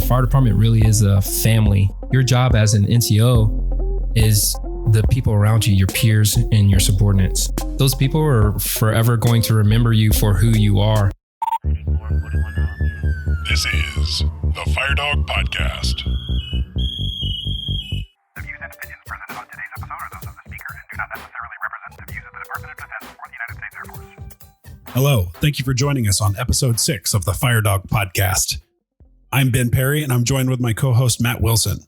fire department really is a family. Your job as an NCO is the people around you, your peers and your subordinates. Those people are forever going to remember you for who you are. This is the Fire Dog Podcast. The views and opinions presented on today's episode are those of the speaker and do not necessarily represent the views of the Department of Defense or the United States Air Force. Hello, thank you for joining us on episode 6 of the Fire Dog Podcast. I'm Ben Perry, and I'm joined with my co-host Matt Wilson.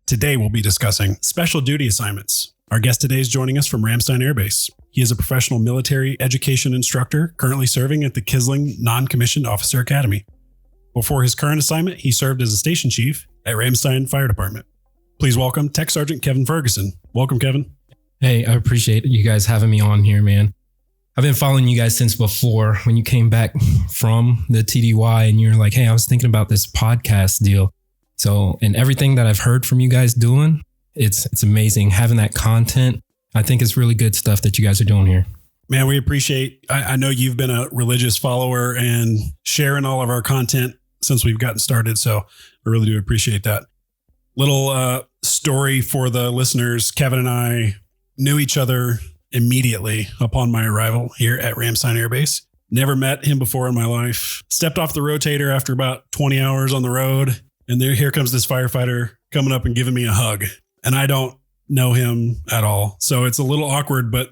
Today we'll be discussing special duty assignments. Our guest today is joining us from Ramstein Air Base. He is a professional military education instructor currently serving at the Kisling Non-Commissioned Officer Academy. Before his current assignment, he served as a station chief at Ramstein Fire Department. Please welcome TSgt Kevin Ferguson. Welcome, Kevin. Hey, I appreciate you guys having me on here, man. I've been following you guys since before when you came back from the TDY and you're like, hey, I was thinking about this podcast deal. So, and everything that I've heard from you guys doing, it's amazing having that content. I think it's really good stuff that you guys are doing here. Man, we appreciate, I know you've been a religious follower and sharing all of our content since we've gotten started. So I really do appreciate that. Little story for the listeners. Kevin and I knew each other immediately upon my arrival here at Ramstein Air Base. Never met him before in my life. Stepped off the rotator after about 20 hours on the road. And here comes this firefighter coming up and giving me a hug. And I don't know him at all. So it's a little awkward, but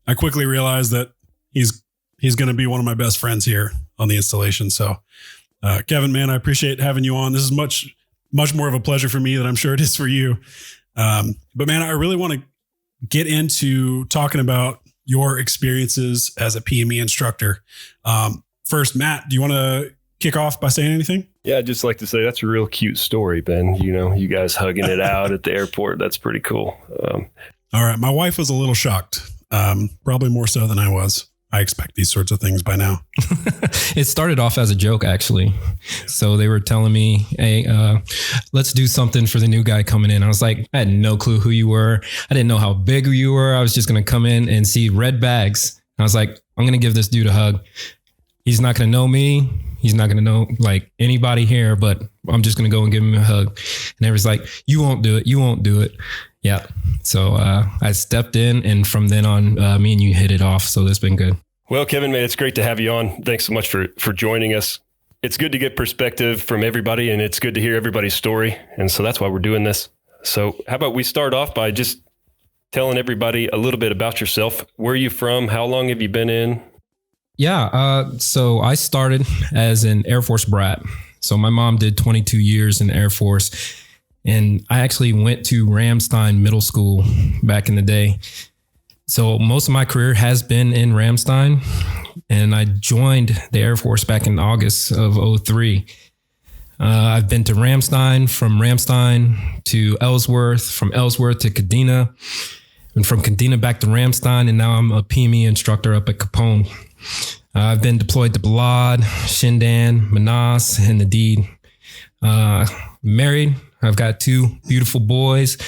I quickly realized that he's going to be one of my best friends here on the installation. So Kevin, man, I appreciate having you on. This is much more of a pleasure for me than I'm sure it is for you. But man, I really want to get into talking about your experiences as a PME instructor. First, Matt, do you want to kick off by saying anything? Yeah, I'd just like to say that's a real cute story, Ben. You know, you guys hugging it out at the airport. That's pretty cool. All right. My wife was a little shocked, probably more so than I was. I expect these sorts of things by now. It started off as a joke, actually. So they were telling me, hey, let's do something for the new guy coming in. I was like, I had no clue who you were. I didn't know how big you were. I was just going to come in and see red bags. I was like, I'm going to give this dude a hug. He's not going to know me. He's not going to know like anybody here, but I'm just going to go and give him a hug. And everybody's like, you won't do it. You won't do it. Yeah. So I stepped in, and from then on, me and you hit it off. So that's been good. Well, Kevin, man, it's great to have you on. Thanks so much for joining us. It's good to get perspective from everybody, and it's good to hear everybody's story. And so that's why we're doing this. So how about we start off by just telling everybody a little bit about yourself. Where are you from? How long have you been in? Yeah. So I started as an Air Force brat. So my mom did 22 years in the Air Force. And I actually went to Ramstein Middle School back in the day. So most of my career has been in Ramstein, and I joined the Air Force back in August of 2003. I've been to Ramstein, from Ramstein to Ellsworth, from Ellsworth to Kadena, and from Kadena back to Ramstein, and now I'm a PME instructor up at Capone. I've been deployed to Balad, Shindan, Manas, and Nadid. Married. I've got 2 beautiful boys,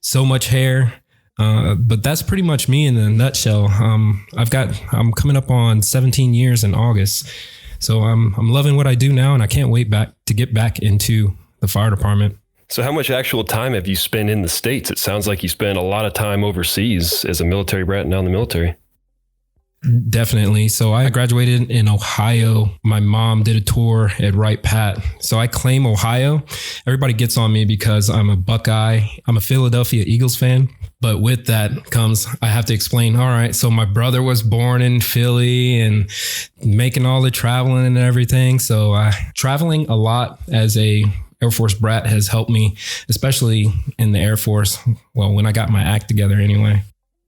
so much hair. But that's pretty much me in a nutshell. I'm coming up on 17 years in August. So I'm loving what I do now, and I can't wait to get back into the fire department. So how much actual time have you spent in the States? It sounds like you spent a lot of time overseas as a military brat and now in the military. Definitely. So I graduated in Ohio. My mom did a tour at Wright Pat. So I claim Ohio. Everybody gets on me because I'm a Buckeye. I'm a Philadelphia Eagles fan. But with that comes, I have to explain, all right, so my brother was born in Philly and making all the traveling and everything. So traveling a lot as a Air Force brat has helped me, especially in the Air Force. Well, when I got my act together anyway.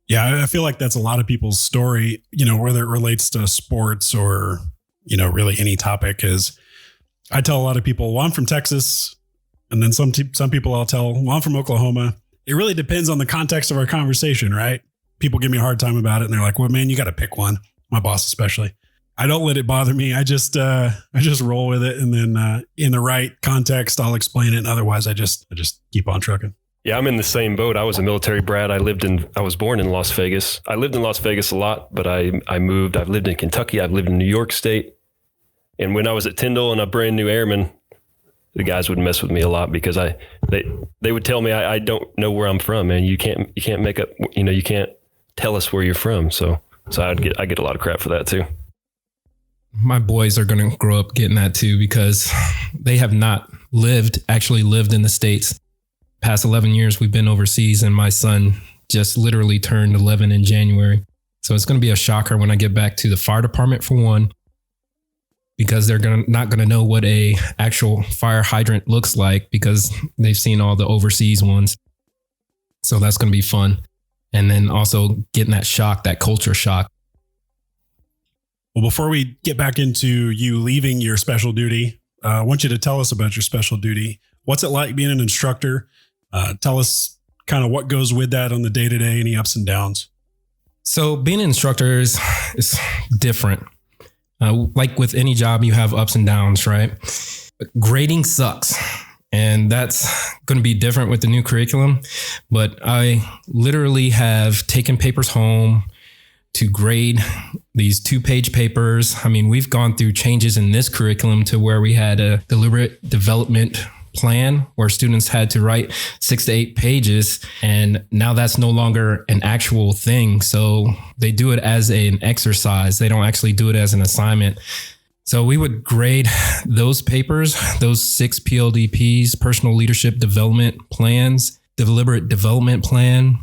Yeah, I feel like that's a lot of people's story, you know, whether it relates to sports or, you know, really any topic. Is I tell a lot of people, well, I'm from Texas. And then some people I'll tell, well, I'm from Oklahoma. It really depends on the context of our conversation, right? People give me a hard time about it. And they're like, well, man, you got to pick one. My boss, especially. I don't let it bother me. I just roll with it. And then in the right context, I'll explain it. And otherwise, I just keep on trucking. Yeah, I'm in the same boat. I was a military brat. I was born in Las Vegas. I lived in Las Vegas a lot, but I moved. I've lived in Kentucky. I've lived in New York State. And when I was at Tyndall and a brand new airman, the guys would mess with me a lot because they would tell me I don't know where I'm from, and you can't make up, you can't tell us where you're from. So I get a lot of crap for that too. My boys are going to grow up getting that too, because they have not actually lived in the States. Past 11 years we've been overseas, and my son just literally turned 11 in January. So it's going to be a shocker when I get back to the fire department, for one, because they're not going to know what a actual fire hydrant looks like because they've seen all the overseas ones. So that's going to be fun. And then also getting that shock, that culture shock. Well, before we get back into you leaving your special duty, I want you to tell us about your special duty. What's it like being an instructor? Tell us kind of what goes with that on the day-to-day, any ups and downs. So being an instructor is different. Like with any job, you have ups and downs, right? Grading sucks. And that's going to be different with the new curriculum. But I literally have taken papers home to grade these 2-page papers. I mean, we've gone through changes in this curriculum to where we had a deliberate development plan where students had to write 6 to 8 pages. And now that's no longer an actual thing. So they do it as an exercise. They don't actually do it as an assignment. So we would grade those papers, those 6 PLDPs, personal leadership development plans, deliberate development plan,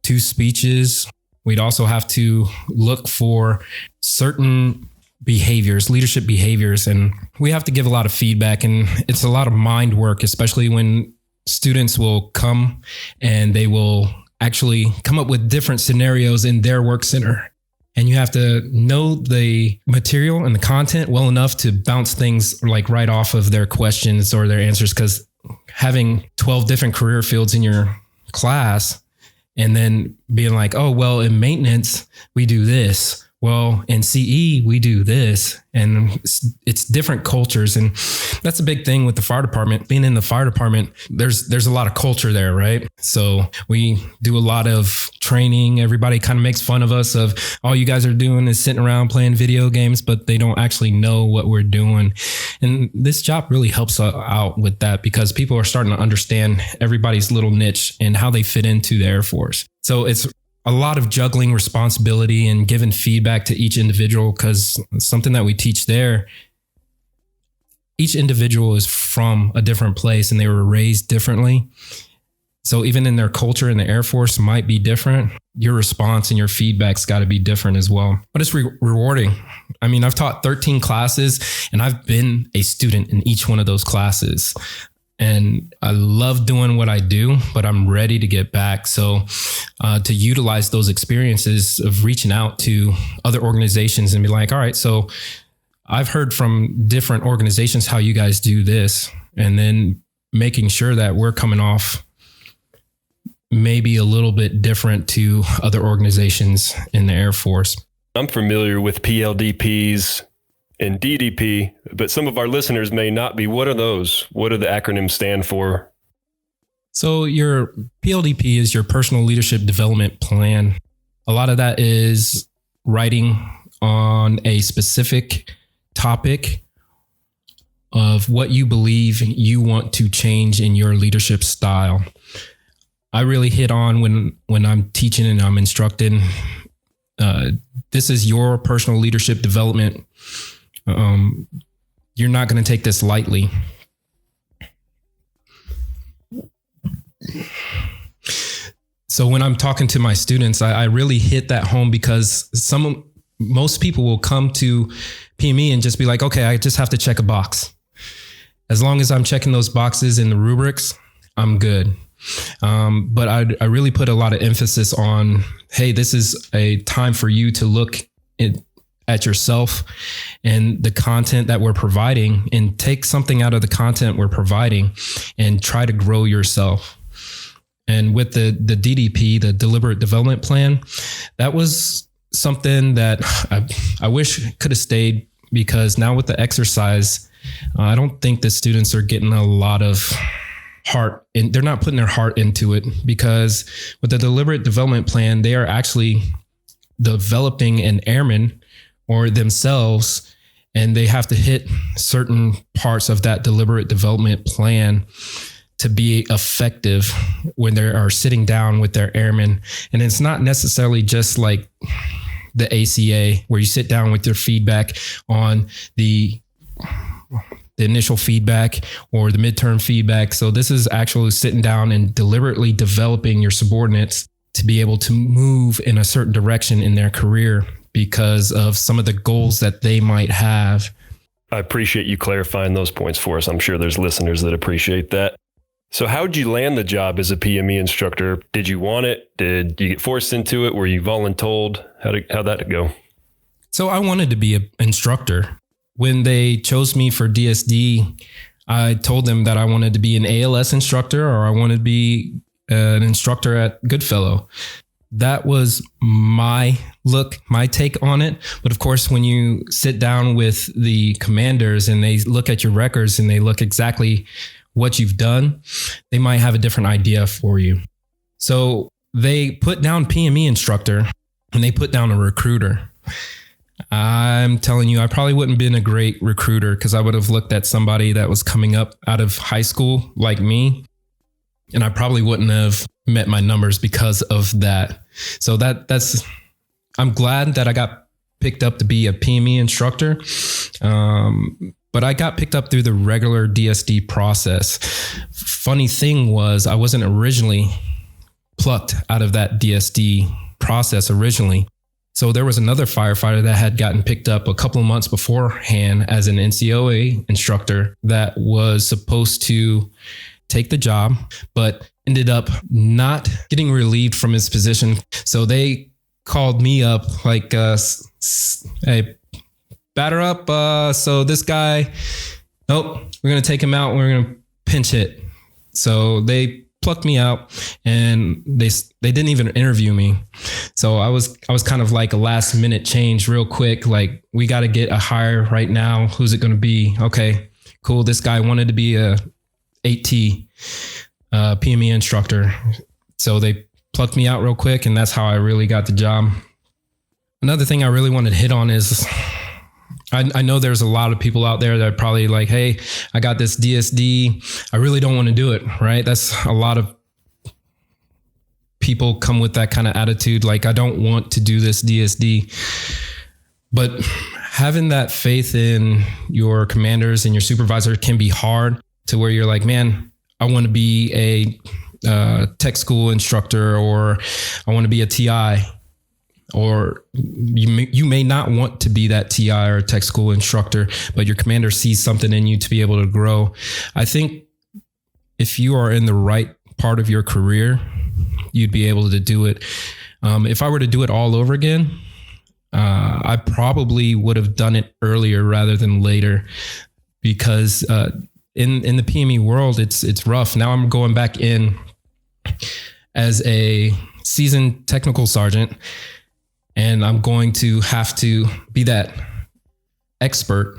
2 speeches. We'd also have to look for certain behaviors, leadership behaviors, and we have to give a lot of feedback, and it's a lot of mind work, especially when students will come and they will actually come up with different scenarios in their work center. And you have to know the material and the content well enough to bounce things like right off of their questions or their answers, because having 12 different career fields in your class and then being like, oh, well, in maintenance, we do this. Well, in CE, we do this, and it's different cultures. And that's a big thing with the fire department. Being in the fire department, there's a lot of culture there, right? So we do a lot of training. Everybody kind of makes fun of us of all you guys are doing is sitting around playing video games, but they don't actually know what we're doing. And this job really helps out with that because people are starting to understand everybody's little niche and how they fit into the Air Force. So it's a lot of juggling responsibility and giving feedback to each individual, because something that we teach there, each individual is from a different place and they were raised differently. So even in their culture in the Air Force might be different. Your response and your feedback's got to be different as well. But it's rewarding. I mean, I've taught 13 classes and I've been a student in each one of those classes. And I love doing what I do, but I'm ready to get back. So to utilize those experiences of reaching out to other organizations and be like, all right, so I've heard from different organizations how you guys do this, and then making sure that we're coming off maybe a little bit different to other organizations in the Air Force. I'm familiar with PLDPs and DDP, but some of our listeners may not be. What are those? What do the acronyms stand for? So your PLDP is your personal leadership development plan. A lot of that is writing on a specific topic of what you believe you want to change in your leadership style. I really hit on when I'm teaching and I'm instructing, this is your personal leadership development. You're not going to take this lightly. So when I'm talking to my students, I really hit that home because most people will come to PME and just be like, okay, I just have to check a box. As long as I'm checking those boxes in the rubrics, I'm good. But I really put a lot of emphasis on, hey, this is a time for you to look at yourself and the content that we're providing, and take something out of the content we're providing and try to grow yourself. And with the DDP, the deliberate development plan, that was something that I wish could have stayed, because now with the exercise, I don't think the students are getting a lot of heart, and they're not putting their heart into it, because with the deliberate development plan, they are actually developing an airman or themselves and they have to hit certain parts of that deliberate development plan to be effective when they are sitting down with their airmen. And it's not necessarily just like the ACA where you sit down with your feedback on the initial feedback or the midterm feedback. So this is actually sitting down and deliberately developing your subordinates to be able to move in a certain direction in their career because of some of the goals that they might have. I appreciate you clarifying those points for us. I'm sure there's listeners that appreciate that. So how did you land the job as a PME instructor? Did you want it? Did you get forced into it? Were you voluntold? How'd that go? So I wanted to be an instructor. When they chose me for DSD, I told them that I wanted to be an ALS instructor or I wanted to be an instructor at Goodfellow. That was my take on it. But of course, when you sit down with the commanders and they look at your records and they look exactly what you've done, they might have a different idea for you. So they put down PME instructor and they put down a recruiter. I'm telling you, I probably wouldn't have been a great recruiter because I would have looked at somebody that was coming up out of high school like me, and I probably wouldn't have met my numbers because of that. So I'm glad that I got picked up to be a PME instructor. But I got picked up through the regular DSD process. Funny thing was I wasn't originally plucked out of that DSD process originally. So there was another firefighter that had gotten picked up a couple of months beforehand as an NCOA instructor that was supposed to take the job, but ended up not getting relieved from his position. So they called me up like, hey, batter up. So this guy, nope, we're going to take him out. We're going to pinch hit. So they plucked me out and they didn't even interview me. So I was kind of like a last minute change real quick. Like, we got to get a hire right now. Who's it going to be? Okay, cool. This guy wanted to be a 8T PME instructor. So they plucked me out real quick, and that's how I really got the job. Another thing I really wanted to hit on is I know there's a lot of people out there that are probably like, hey, I got this DSD. I really don't want to do it, right? That's a lot of people come with that kind of attitude. Like, I don't want to do this DSD. But having that faith in your commanders and your supervisor can be hard to where you're like, man, I want to be a tech school instructor, or I want to be a TI. Or you may not want to be that TI or tech school instructor, but your commander sees something in you to be able to grow. I think if you are in the right part of your career, you'd be able to do it. If I were to do it all over again, I probably would have done it earlier rather than later, because in the PME world, it's rough. Now I'm going back in as a seasoned technical sergeant, and I'm going to have to be that expert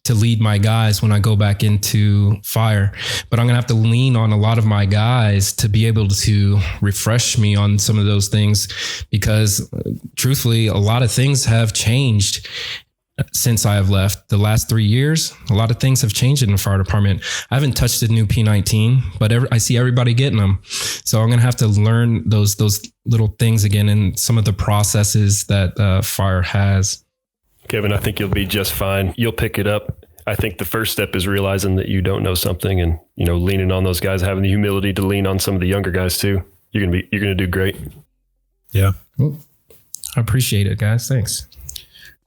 to lead my guys when I go back into fire. But I'm going to have to lean on a lot of my guys to be able to refresh me on some of those things, because truthfully, a lot of things have changed since I have left. The last 3 years, a lot of things have changed in the fire department. I haven't touched a new P19, but I see everybody getting them. So I'm going to have to learn those little things again and some of the processes that fire has. Kevin, I think you'll be just fine. You'll pick it up. I think the first step is realizing that you don't know something, and, leaning on those guys, having the humility to lean on some of the younger guys too. You're going to do great. Yeah. Cool. I appreciate it, guys. Thanks.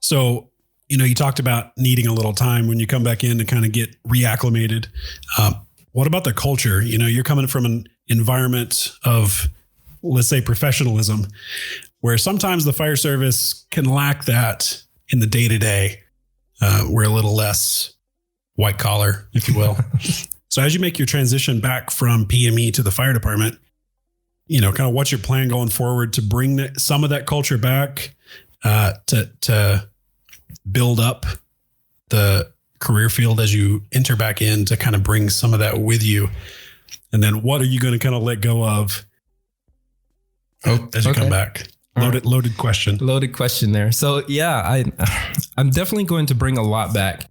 So, you talked about needing a little time when you come back in to kind of get reacclimated. What about the culture? You're coming from an environment of, let's say, professionalism, where sometimes the fire service can lack that in the day-to-day. We're a little less white collar, if you will. So as you make your transition back from PME to the fire department, kind of what's your plan going forward to bring some of that culture back, to build up the career field as you enter back in, to kind of bring some of that with you? And then what are you going to kind of let go of as you come back? Loaded question. Loaded question there. So yeah, I'm definitely going to bring a lot back.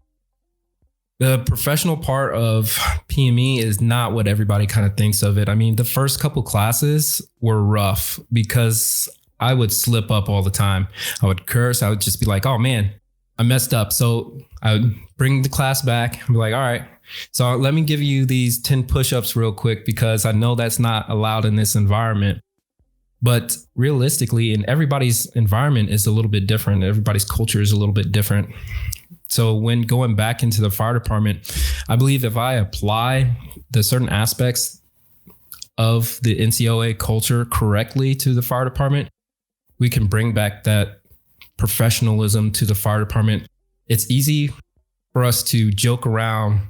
The professional part of PME is not what everybody kind of thinks of it. I mean, the first couple classes were rough because I would slip up all the time. I would curse. I would just be like, oh man, I messed up. So I would bring the class back and be like, all right, so let me give you these 10 push-ups real quick because I know that's not allowed in this environment. But realistically, in everybody's environment is a little bit different. Everybody's culture is a little bit different. So when going back into the fire department, I believe if I apply the certain aspects of the NCOA culture correctly to the fire department, we can bring back that professionalism to the fire department. It's easy for us to joke around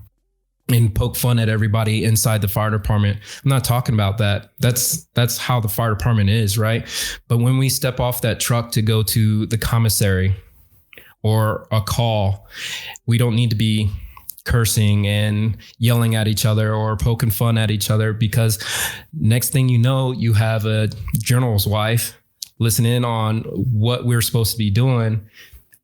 and poke fun at everybody inside the fire department. I'm not talking about that. That's how the fire department is, right? But when we step off that truck to go to the commissary or a call, we don't need to be cursing and yelling at each other or poking fun at each other, because next thing you know, you have a general's wife listening in on what we're supposed to be doing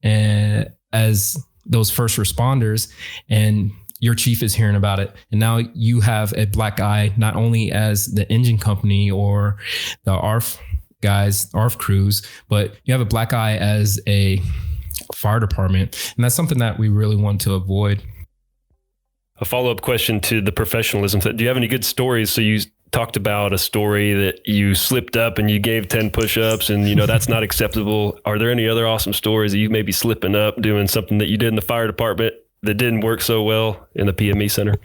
and as those first responders, and your chief is hearing about it. And now you have a black eye, not only as the engine company or the ARF guys, ARF crews, but you have a black eye as a fire department. And that's something that we really want to avoid. A follow-up question to the professionalism. Do you have any good stories? So you talked about a story that you slipped up and you gave 10 push-ups and, you know, that's not acceptable. Are there any other awesome stories that you may be slipping up doing something that you did in the fire department that didn't work so well in the PME center?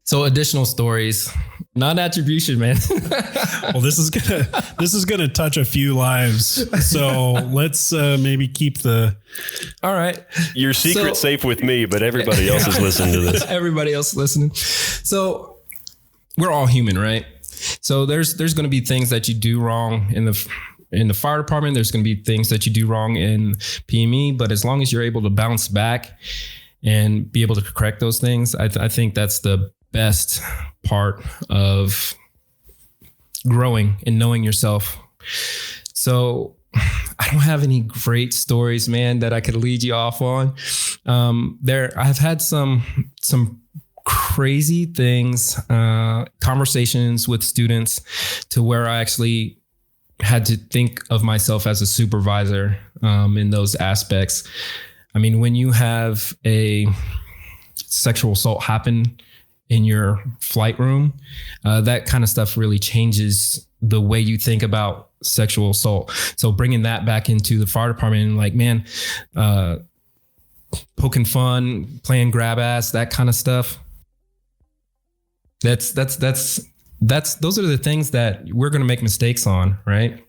So additional stories, non-attribution, man. Well, this is gonna touch a few lives. So let's maybe keep the. All right. Your secret's safe with me, but everybody else is listening to this. Everybody else listening. So we're all human, right? So there's going to be things that you do wrong in the fire department. There's going to be things that you do wrong in PME, but as long as you're able to bounce back and be able to correct those things, I think that's the best part of growing and knowing yourself. So I don't have any great stories, man, that I could lead you off on. I've had some crazy things, conversations with students to where I actually had to think of myself as a supervisor in those aspects. I mean, when you have a sexual assault happen in your flight room, that kind of stuff really changes the way you think about sexual assault. So bringing that back into the fire department and like, man, poking fun, playing grab ass, that kind of stuff. Those are the things that we're going to make mistakes on, right?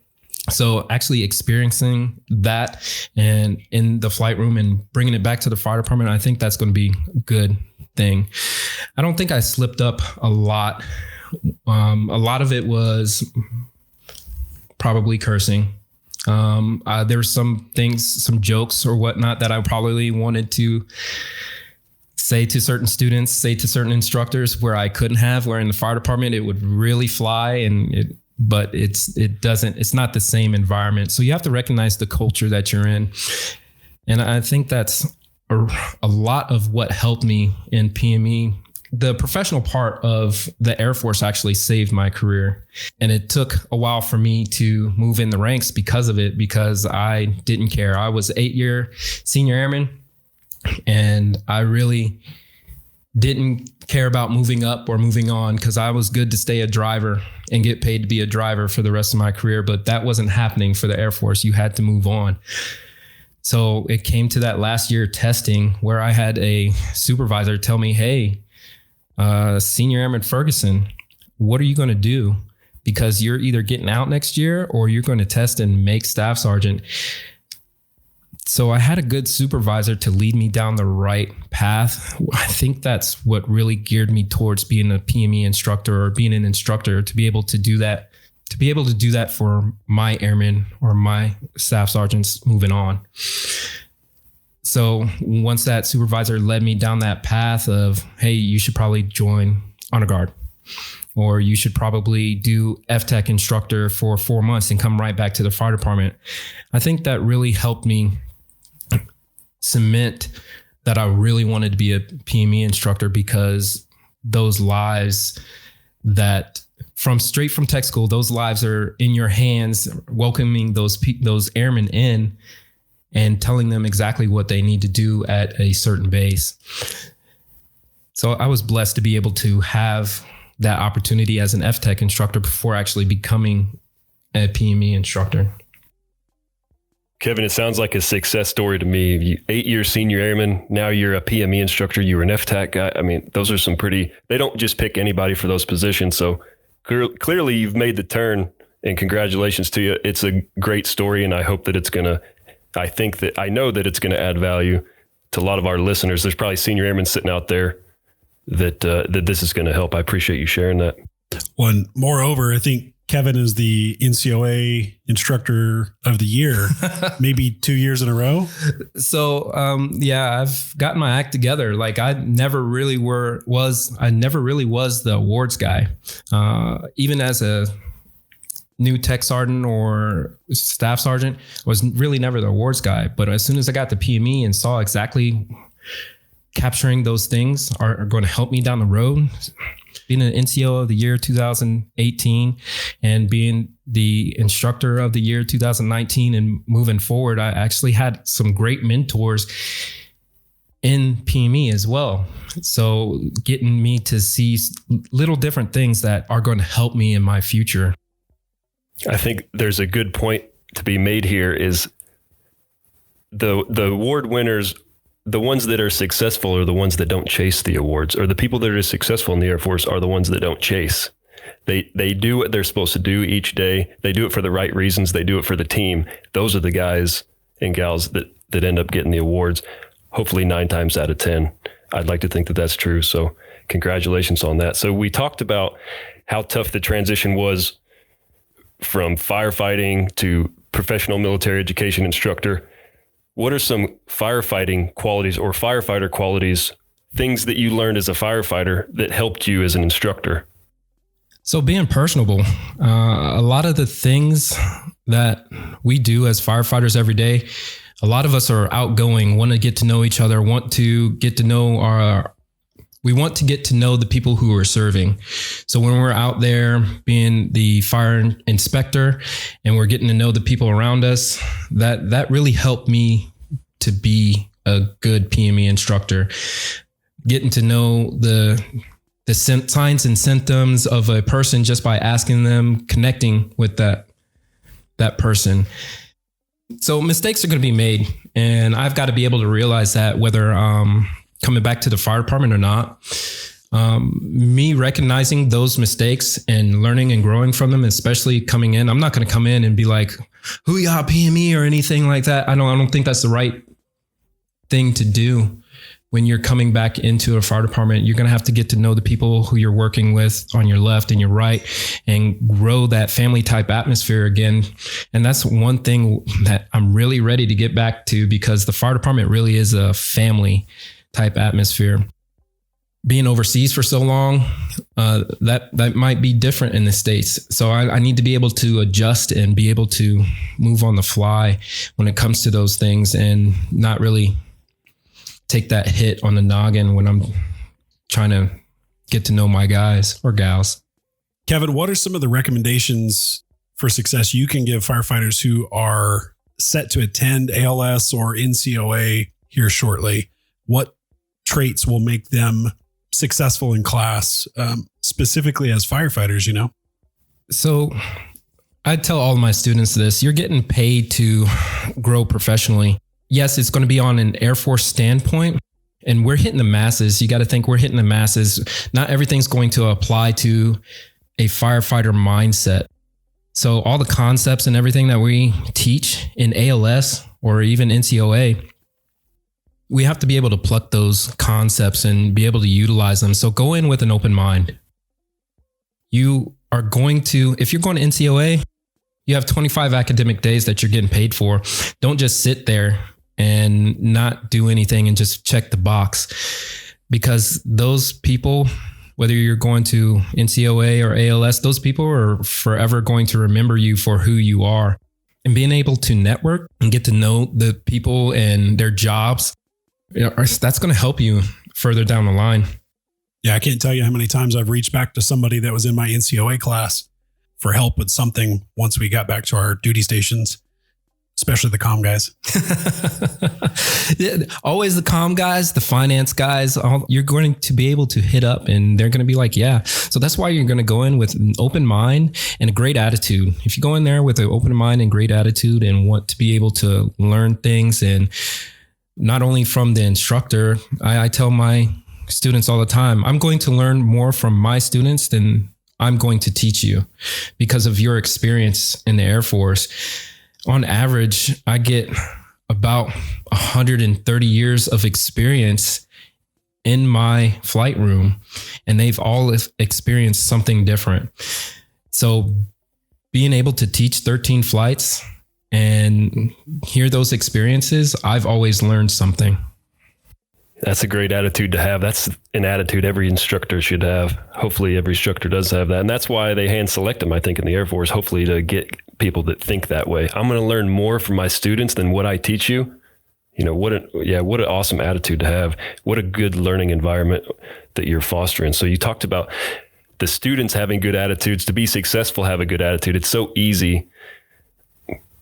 So actually experiencing that and in the flight room and bringing it back to the fire department, I think that's going to be a good thing. I don't think I slipped up a lot. A lot of it was probably cursing. There were some things, some jokes or whatnot that I probably wanted to say to certain students, say to certain instructors where I couldn't have, where in the fire department it would really fly, but it's not the same environment. So you have to recognize the culture that you're in. And I think that's a lot of what helped me in PME. The professional part of the Air Force actually saved my career. And it took a while for me to move in the ranks because of it, because I didn't care. I was 8-year senior airman, and I really didn't care about moving up or moving on because I was good to stay a driver and get paid to be a driver for the rest of my career. But that wasn't happening for the Air Force. You had to move on. So it came to that last year testing where I had a supervisor tell me, hey, Senior Airman Ferguson, what are you going to do? Because you're either getting out next year or you're going to test and make staff sergeant. So I had a good supervisor to lead me down the right path. I think that's what really geared me towards being a PME instructor or being an instructor, to be able to do that for my airmen or my staff sergeants moving on. So once that supervisor led me down that path of, hey, you should probably join Honor Guard, or you should probably do FTech instructor for 4 months and come right back to the fire department. I think that really helped me cement that I really wanted to be a PME instructor, because those lives that straight from tech school, those lives are in your hands, welcoming those airmen in and telling them exactly what they need to do at a certain base. So I was blessed to be able to have that opportunity as an FTech instructor before actually becoming a PME instructor. Kevin, it sounds like a success story to me. 8-year senior airman, now you're a PME instructor, you were an FTech guy. I mean, those are they don't just pick anybody for those positions. So clearly you've made the turn, and congratulations to you. It's a great story, and I hope that I know that it's going to add value to a lot of our listeners. There's probably senior airmen sitting out there that this is going to help. I appreciate you sharing that. Well, and moreover, I think Kevin is the NCOA Instructor of the Year, maybe 2 years in a row. So, I've gotten my act together. Like I never really was the awards guy. Even as a new tech sergeant or staff sergeant, I was really never the awards guy. But as soon as I got the PME and saw exactly capturing those things are going to help me down the road, being an NCO of the year 2018 and being the instructor of the year 2019 and moving forward, I actually had some great mentors in PME as well. So getting me to see little different things that are going to help me in my future. I think there's a good point to be made here is the award winners, the ones that are successful are the ones that don't chase the awards, or the people that are successful in the Air Force are the ones that don't chase. They do what they're supposed to do each day. They do it for the right reasons. They do it for the team. Those are the guys and gals that end up getting the awards, hopefully 9 times out of 10. I'd like to think that that's true. So congratulations on that. So we talked about how tough the transition was from firefighting to professional military education instructor. What are some firefighting qualities or firefighter qualities, things that you learned as a firefighter that helped you as an instructor? So being personable, a lot of the things that we do as firefighters every day, a lot of us are outgoing, want to get to know each other, want to get to know the people who are serving. So when we're out there being the fire inspector and we're getting to know the people around us, that really helped me to be a good PME instructor. Getting to know the signs and symptoms of a person just by asking them, connecting with that person. So mistakes are going to be made, and I've got to be able to realize that whether coming back to the fire department or not. Me recognizing those mistakes and learning and growing from them, especially coming in. I'm not going to come in and be like, "Who you got, PME?" or anything like that. I don't think that's the right thing to do. When you're coming back into a fire department, you're going to have to get to know the people who you're working with on your left and your right and grow that family type atmosphere again. And that's one thing that I'm really ready to get back to, because the fire department really is a family type atmosphere. Being overseas for so long, that might be different in the States. So I need to be able to adjust and be able to move on the fly when it comes to those things and not really take that hit on the noggin when I'm trying to get to know my guys or gals. Kevin, what are some of the recommendations for success you can give firefighters who are set to attend ALS or NCOA here shortly? What traits will make them successful in class, specifically as firefighters, you know? So I tell all of my students this: you're getting paid to grow professionally. Yes, it's going to be on an Air Force standpoint, and we're hitting the masses. You got to think we're hitting the masses. Not everything's going to apply to a firefighter mindset. So all the concepts and everything that we teach in ALS or even NCOA, we have to be able to pluck those concepts and be able to utilize them. So go in with an open mind. You are going to, if you're going to NCOA, you have 25 academic days that you're getting paid for. Don't just sit there and not do anything and just check the box, because those people, whether you're going to NCOA or ALS, those people are forever going to remember you for who you are. and being able to network and get to know the people and their jobs, that's going to help you further down the line. Yeah, I can't tell you how many times I've reached back to somebody that was in my NCOA class for help with something once we got back to our duty stations, especially the comm guys. Yeah, always the comm guys, the finance guys, you're going to be able to hit up and they're going to be like, yeah. So that's why you're going to go in with an open mind and a great attitude. If you go in there with an open mind and great attitude and want to be able to learn things, and not only from the instructor, I tell my students all the time, I'm going to learn more from my students than I'm going to teach you because of your experience in the Air Force. On average, I get about 130 years of experience in my flight room, and they've all experienced something different. So being able to teach 13 flights and hear those experiences, I've always learned something. That's a great attitude to have. That's an attitude every instructor should have. Hopefully every instructor does have that. And that's why they hand select them, I think, in the Air Force, hopefully to get people that think that way. I'm going to learn more from my students than what I teach you. You know, what an awesome attitude to have. What a good learning environment that you're fostering. So you talked about the students having good attitudes. To be successful, have a good attitude. It's so easy.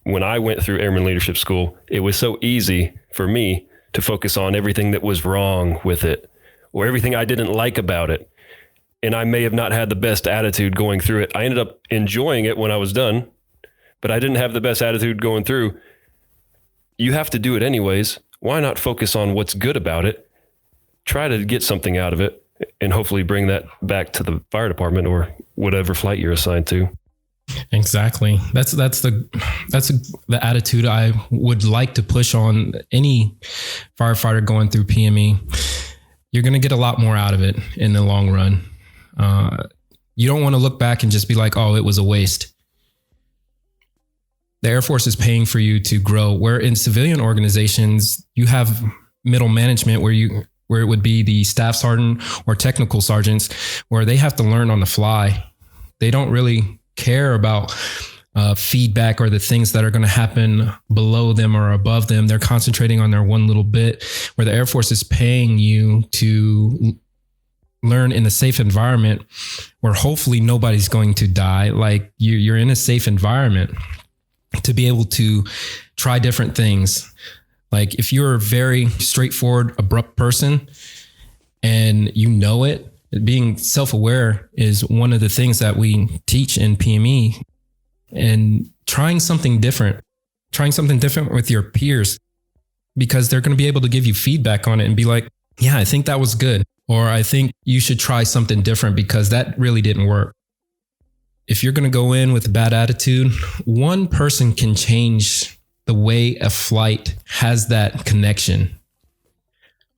When I went through Airman Leadership School, it was so easy for me to focus on everything that was wrong with it or everything I didn't like about it. And I may have not had the best attitude going through it. I ended up enjoying it when I was done, but I didn't have the best attitude going through. You have to do it anyways. Why not focus on what's good about it? Try to get something out of it and hopefully bring that back to the fire department or whatever flight you're assigned to. Exactly. That's the attitude I would like to push on any firefighter going through PME. You're going to get a lot more out of it in the long run. You don't want to look back and just be like, oh, it was a waste. The Air Force is paying for you to grow, where in civilian organizations, you have middle management where it would be the staff sergeant or technical sergeants, where they have to learn on the fly. They don't really care about feedback or the things that are going to happen below them or above them. They're concentrating on their one little bit, where the Air Force is paying you to learn in a safe environment where hopefully nobody's going to die. Like you're in a safe environment to be able to try different things. Like if you're a very straightforward, abrupt person and you know it, being self-aware is one of the things that we teach in PME, and trying something different with your peers, because they're going to be able to give you feedback on it and be like, yeah, I think that was good. Or I think you should try something different because that really didn't work. If you're going to go in with a bad attitude, one person can change the way a flight has that connection.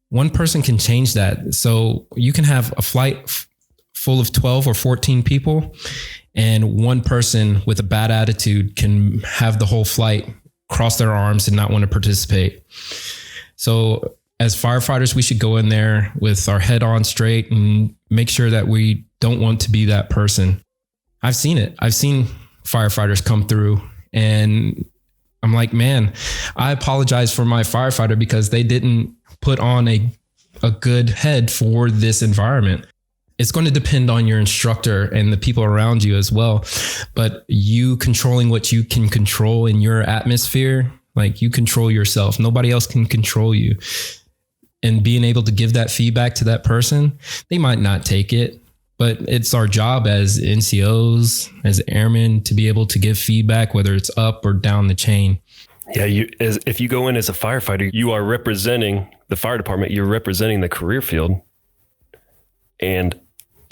One person can change that. So you can have a flight full of 12 or 14 people, and one person with a bad attitude can have the whole flight cross their arms and not want to participate. So as firefighters, we should go in there with our head on straight and make sure that we don't want to be that person. I've seen it. I've seen firefighters come through and I'm like, man, I apologize for my firefighter because they didn't put on a good head for this environment. It's going to depend on your instructor and the people around you as well. But you controlling what you can control in your atmosphere, like you control yourself. Nobody else can control you. And being able to give that feedback to that person, they might not take it, but it's our job as NCOs, as airmen, to be able to give feedback, whether it's up or down the chain. Yeah, if you go in as a firefighter, you are representing the fire department. You're representing the career field, and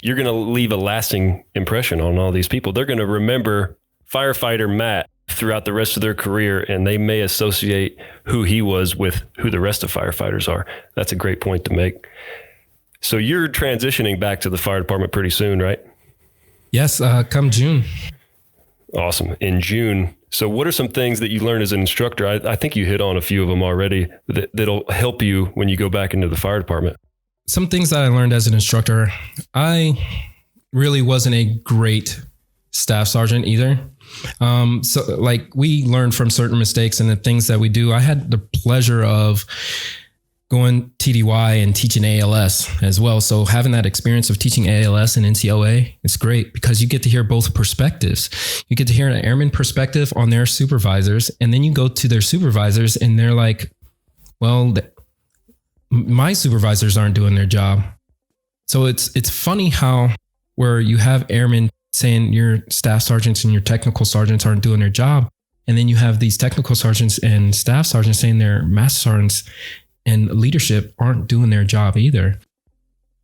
you're going to leave a lasting impression on all these people. They're going to remember firefighter Matt throughout the rest of their career, and they may associate who he was with who the rest of firefighters are. That's a great point to make. So you're transitioning back to the fire department pretty soon, right? Yes, come June. Awesome. In June. So what are some things that you learned as an instructor? I think you hit on a few of them already that'll help you when you go back into the fire department. Some things that I learned as an instructor, I really wasn't a great staff sergeant either. So like we learned from certain mistakes and the things that we do. I had the pleasure of going TDY and teaching ALS as well. So having that experience of teaching ALS and NCOA, it's great because you get to hear both perspectives. You get to hear an airman perspective on their supervisors, and then you go to their supervisors and they're like, well, my supervisors aren't doing their job. So it's funny how where you have airmen saying your staff sergeants and your technical sergeants aren't doing their job. And then you have these technical sergeants and staff sergeants saying their master sergeants and leadership aren't doing their job either.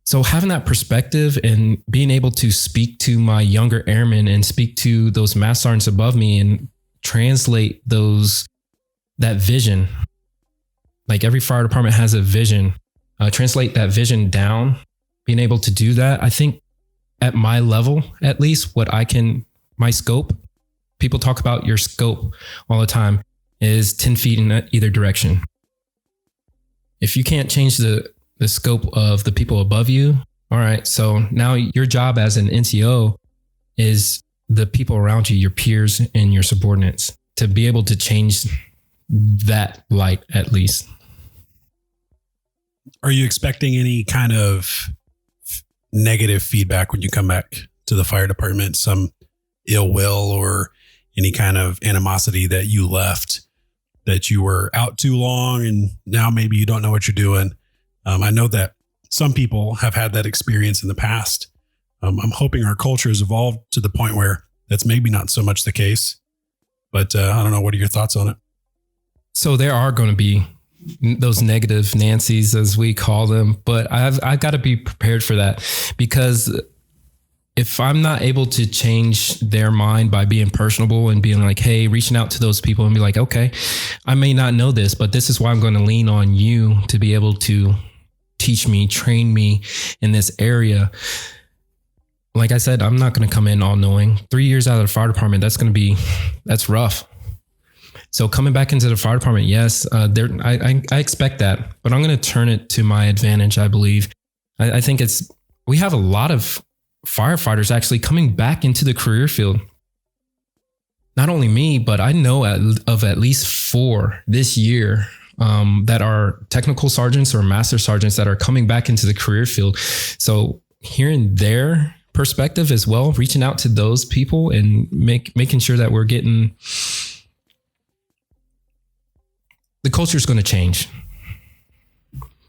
So having that perspective and being able to speak to my younger airmen and speak to those master sergeants above me and translate that vision, like every fire department has a vision, translate that vision down, being able to do that. I think at my level, at least my scope, people talk about your scope all the time, is 10 feet in either direction. If you can't change the scope of the people above you, all right, so now your job as an NCO is the people around you, your peers and your subordinates, to be able to change that light at least. Are you expecting any kind of negative feedback when you come back to the fire department? Some ill will or any kind of animosity that you left, that you were out too long and now maybe you don't know what you're doing? I know that some people have had that experience in the past. I'm hoping our culture has evolved to the point where that's maybe not so much the case, but I don't know. What are your thoughts on it? So there are going to be those negative Nancy's, as we call them, but I've got to be prepared for that, because if I'm not able to change their mind by being personable and being like, hey, reaching out to those people and be like, okay, I may not know this, but this is why I'm going to lean on you to be able to teach me, train me in this area. Like I said, I'm not going to come in all knowing. 3 years out of the fire department, that's rough. So coming back into the fire department, yes, I expect that, but I'm going to turn it to my advantage. I believe. I think we have a lot of firefighters actually coming back into the career field. Not only me, but I know of at least 4 this year that are technical sergeants or master sergeants that are coming back into the career field. So hearing their perspective as well, reaching out to those people and making sure that we're getting. The culture is going to change.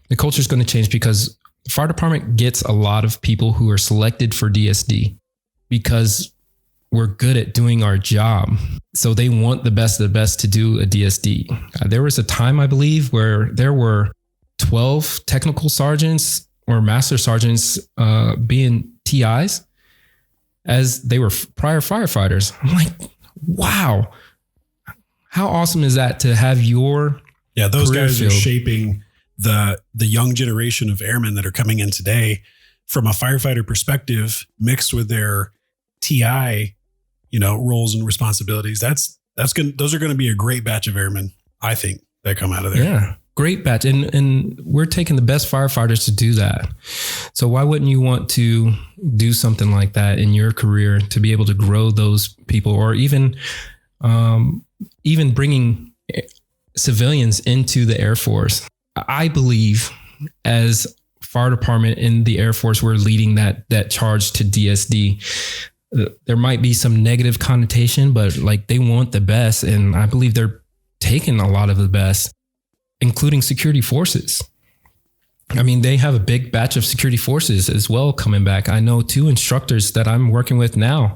The culture is going to change because the fire department gets a lot of people who are selected for DSD because we're good at doing our job. So they want the best of the best to do a DSD. There was a time, I believe, where there were 12 technical sergeants or master sergeants being TIs as they were prior firefighters. I'm like, wow. How awesome is that to have your those guys field. Are shaping the young generation of airmen that are coming in today from a firefighter perspective, mixed with their TI, roles and responsibilities. Those are going to be a great batch of airmen, I think, that come out of there. Yeah, great batch. And we're taking the best firefighters to do that. So why wouldn't you want to do something like that in your career to be able to grow those people, or even bringing civilians into the Air Force? I believe as fire department in the Air Force, we're leading that charge to DSD. There might be some negative connotation, but like they want the best. And I believe they're taking a lot of the best, including security forces. I mean, they have a big batch of security forces as well coming back. I know 2 instructors that I'm working with now,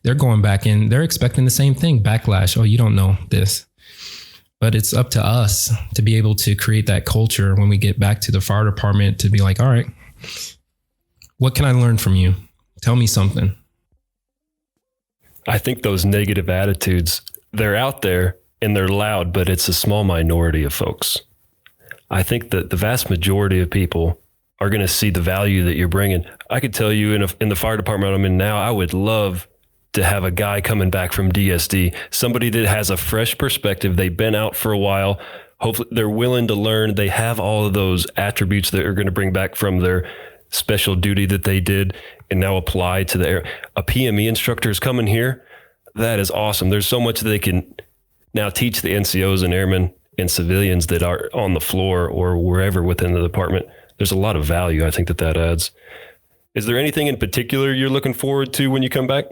they're going back in. They're expecting the same thing, backlash. Oh, you don't know this. But it's up to us to be able to create that culture when we get back to the fire department to be like, all right, what can I learn from you? Tell me something. I think those negative attitudes, they're out there and they're loud, but it's a small minority of folks. I think that the vast majority of people are going to see the value that you're bringing. I could tell you in the fire department I'm in now, I would love to have a guy coming back from DSD, somebody that has a fresh perspective. They've been out for a while. Hopefully they're willing to learn. They have all of those attributes that are going to bring back from their special duty that they did and now apply to the air. A PME instructor is coming here. That is awesome. There's so much that they can now teach the NCOs and airmen and civilians that are on the floor or wherever within the department. There's a lot of value I think that adds. Is there anything in particular you're looking forward to when you come back?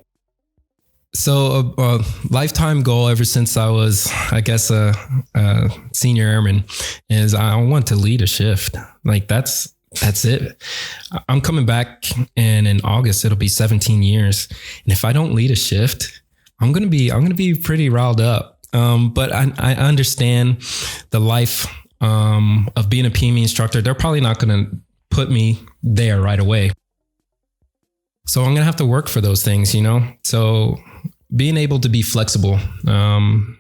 So a lifetime goal ever since I was, I guess, a senior airman is I want to lead a shift. Like that's it. I'm coming back, and in August it'll be 17 years. And if I don't lead a shift, I'm gonna be pretty riled up. But I understand the life of being a PME instructor. They're probably not gonna put me there right away. So I'm gonna have to work for those things, you know. So being able to be flexible. I'm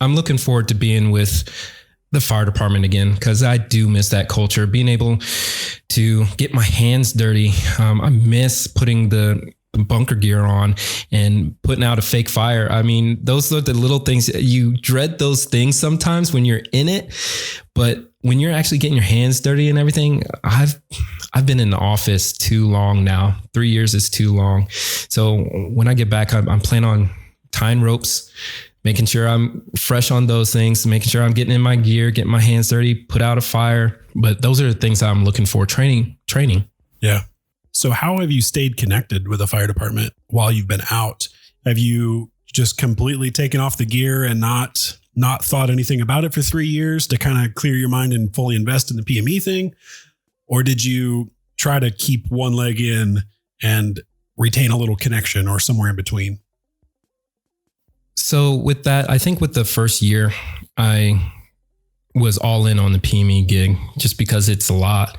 looking forward to being with the fire department again, because I do miss that culture. Being able to get my hands dirty. I miss putting the bunker gear on and putting out a fake fire. I mean, those are the little things. You dread those things sometimes when you're in it, but when you're actually getting your hands dirty and everything, I've been in the office too long now. 3 years is too long. So when I get back, I'm planning on tying ropes, making sure I'm fresh on those things, making sure I'm getting in my gear, getting my hands dirty, put out a fire. But those are the things I'm looking for. Training. Yeah. So how have you stayed connected with the fire department while you've been out? Have you just completely taken off the gear and not thought anything about it for 3 years to kind of clear your mind and fully invest in the PME thing? Or did you try to keep one leg in and retain a little connection, or somewhere in between? So with that, I think with the first year, I was all in on the PME gig just because it's a lot.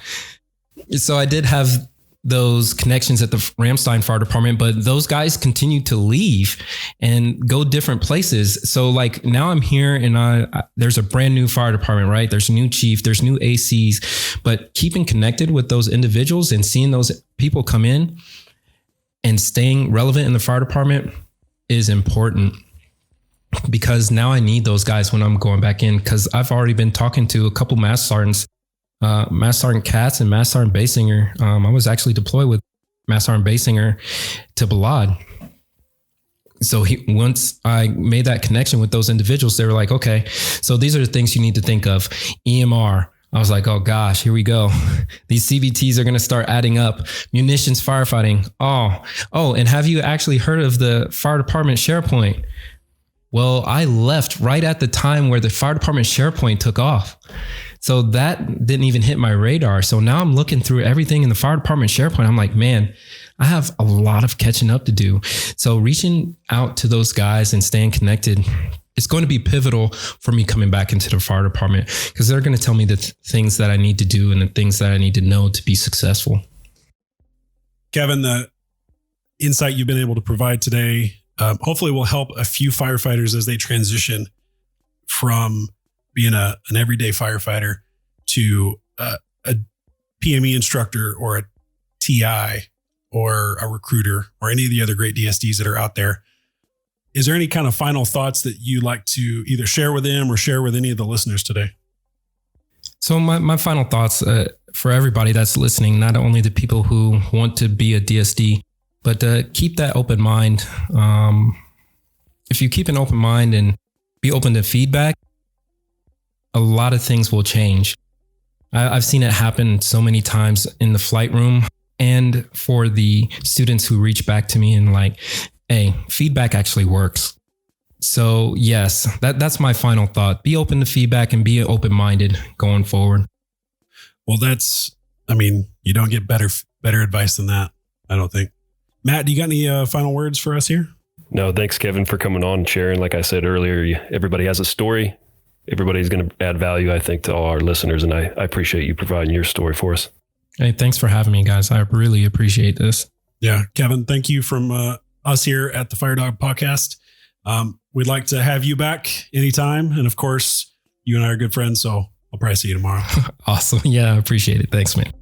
So I did have those connections at the Ramstein Fire Department, but those guys continued to leave and go different places. So like now I'm here and there's a brand new fire department, right? There's a new chief, there's new ACs, but keeping connected with those individuals and seeing those people come in and staying relevant in the fire department is important, because now I need those guys when I'm going back in, because I've already been talking to a couple Master Sergeants, Master Sergeant Katz and Master Sergeant Basinger. I was actually deployed with Master Sergeant Basinger to Balad. So once I made that connection with those individuals, they were like, okay, so these are the things you need to think of. EMR. I was like, oh gosh, here we go. These CBTs are going to start adding up. Munitions firefighting. Oh, and have you actually heard of the fire department SharePoint? Well, I left right at the time where the fire department SharePoint took off. So that didn't even hit my radar. So now I'm looking through everything in the fire department SharePoint. I'm like, man, I have a lot of catching up to do. So reaching out to those guys and staying connected, it's going to be pivotal for me coming back into the fire department, because they're going to tell me the things that I need to do and the things that I need to know to be successful. Kevin, the insight you've been able to provide today hopefully will help a few firefighters as they transition from being an everyday firefighter to a PME instructor or a TI or a recruiter or any of the other great DSDs that are out there. Is there any kind of final thoughts that you'd like to either share with them or share with any of the listeners today? So my final thoughts for everybody that's listening, not only the people who want to be a DSD, but keep that open mind. If you keep an open mind and be open to feedback, a lot of things will change. I've seen it happen so many times in the flight room, and for the students who reach back to me and like, hey, feedback actually works. So yes, that's my final thought. Be open to feedback and be open-minded going forward. Well, you don't get better advice than that, I don't think. Matt, do you got any final words for us here? No, thanks, Kevin, for coming on and sharing. Like I said earlier, everybody has a story. Everybody's going to add value, I think, to all our listeners. And I appreciate you providing your story for us. Hey, thanks for having me, guys. I really appreciate this. Yeah. Kevin, thank you from us here at the Fire Dog Podcast. We'd like to have you back anytime. And of course, you and I are good friends, so I'll probably see you tomorrow. Awesome. Yeah, I appreciate it. Thanks, man.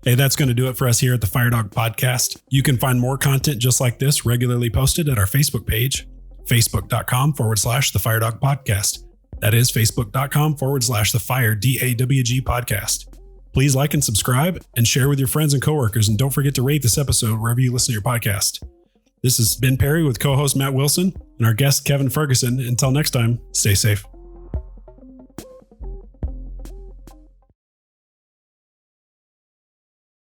Hey, that's going to do it for us here at the Fire Dog Podcast. You can find more content just like this regularly posted at our Facebook page, facebook.com/the Fire Dog Podcast. That is facebook.com/the Fire DAWG Podcast. Please like and subscribe and share with your friends and coworkers. And don't forget to rate this episode wherever you listen to your podcast. This has been Perry with co-host Matt Wilson and our guest Kevin Ferguson. Until next time, stay safe.